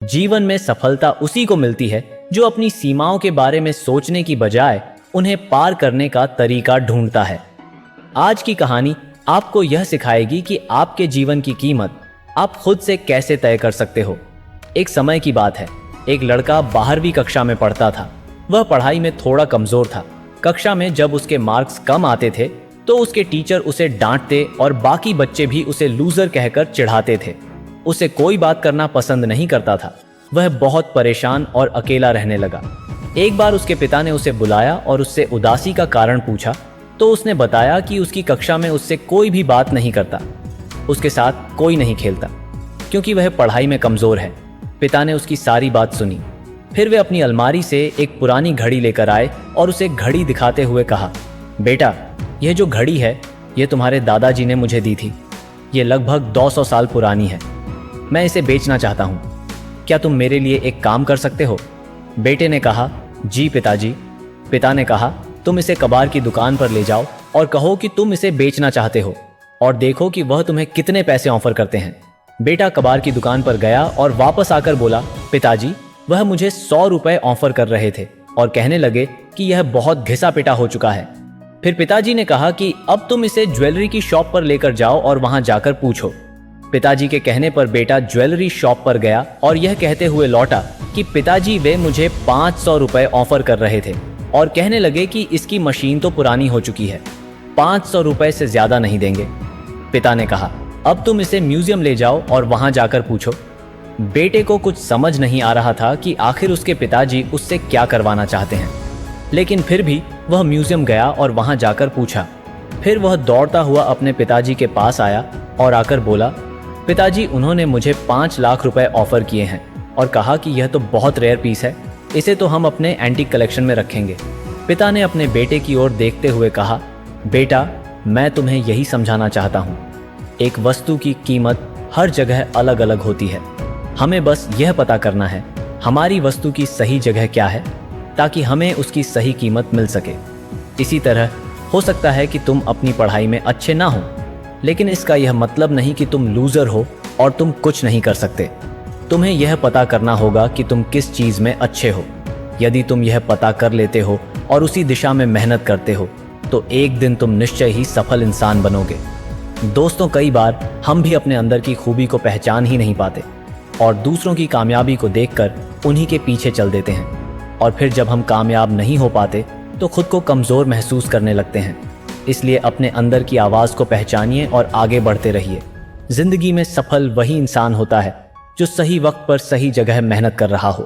जीवन में सफलता उसी को मिलती है जो अपनी सीमाओं के बारे में सोचने की बजाय उन्हें पार करने का तरीका ढूंढता है। आज की कहानी आपको यह सिखाएगी कि आपके जीवन की कीमत आप खुद से कैसे तय कर सकते हो। एक समय की बात है, एक लड़का 12वीं कक्षा में पढ़ता था। वह पढ़ाई में थोड़ा कमजोर था। कक्षा में जब उसके मार्क्स कम आते थे तो उसके टीचर उसे डांटते और बाकी बच्चे भी उसे लूजर कहकर चिढ़ाते थे। उसे कोई बात करना पसंद नहीं करता था। वह बहुत परेशान और अकेला रहने लगा। एक बार उसके पिता ने उसे बुलाया और उससे उदासी का कारण पूछा तो उसने बताया कि उसकी कक्षा में उससे कोई भी बात नहीं करता, उसके साथ कोई नहीं खेलता क्योंकि वह पढ़ाई में कमजोर है। पिता ने उसकी सारी बात सुनी। फिर वे अपनी अलमारी से एक पुरानी घड़ी लेकर आए और उसे घड़ी दिखाते हुए कहा, बेटा, यह जो घड़ी है यह तुम्हारे दादाजी ने मुझे दी थी। ये लगभग 200 साल पुरानी है। मैं इसे बेचना चाहता हूँ। क्या तुम मेरे लिए एक काम कर सकते हो? बेटे ने कहा, जी पिताजी। पिता ने कहा, तुम इसे कबाड़ की दुकान पर ले जाओ और कहो कि तुम इसे बेचना चाहते हो और देखो कि वह तुम्हें कितने पैसे ऑफर करते हैं। बेटा कबाड़ की दुकान पर गया और वापस आकर बोला, पिताजी, वह मुझे 100 रुपए ऑफर कर रहे थे और कहने लगे कि यह बहुत घिसा पिटा हो चुका है। फिर पिताजी ने कहा कि अब तुम इसे ज्वेलरी की शॉप पर लेकर जाओ और वहां जाकर पूछो। पिताजी के कहने पर बेटा ज्वेलरी शॉप पर गया और यह कहते हुए लौटा कि पिताजी, वे मुझे 500 रुपए ऑफर कर रहे थे और कहने लगे कि इसकी मशीन तो पुरानी हो चुकी है, 500 रुपए से ज्यादा नहीं देंगे। पिता ने कहा, अब तुम इसे म्यूजियम ले जाओ और वहां जाकर पूछो। बेटे को कुछ समझ नहीं आ रहा था कि आखिर उसके पिताजी उससे क्या करवाना चाहते हैं, लेकिन फिर भी वह म्यूजियम गया और वहां जाकर पूछा। फिर वह दौड़ता हुआ अपने पिताजी के पास आया और आकर बोला, पिताजी, उन्होंने मुझे 5 लाख रुपए ऑफर किए हैं और कहा कि यह तो बहुत रेयर पीस है, इसे तो हम अपने एंटीक कलेक्शन में रखेंगे। पिता ने अपने बेटे की ओर देखते हुए कहा, बेटा, मैं तुम्हें यही समझाना चाहता हूँ, एक वस्तु की कीमत हर जगह अलग अलग होती है। हमें बस यह पता करना है हमारी वस्तु की सही जगह क्या है ताकि हमें उसकी सही कीमत मिल सके। इसी तरह हो सकता है कि तुम अपनी पढ़ाई में अच्छे ना हो, लेकिन इसका यह मतलब नहीं कि तुम लूजर हो और तुम कुछ नहीं कर सकते। तुम्हें यह पता करना होगा कि तुम किस चीज़ में अच्छे हो। यदि तुम यह पता कर लेते हो और उसी दिशा में मेहनत करते हो तो एक दिन तुम निश्चय ही सफल इंसान बनोगे। दोस्तों, कई बार हम भी अपने अंदर की खूबी को पहचान ही नहीं पाते और दूसरों की कामयाबी को देखकर उन्हीं के पीछे चल देते हैं और फिर जब हम कामयाब नहीं हो पाते तो खुद को कमज़ोर महसूस करने लगते हैं। इसलिए अपने अंदर की आवाज़ को पहचानिए और आगे बढ़ते रहिए। जिंदगी में सफल वही इंसान होता है जो सही वक्त पर सही जगह मेहनत कर रहा हो।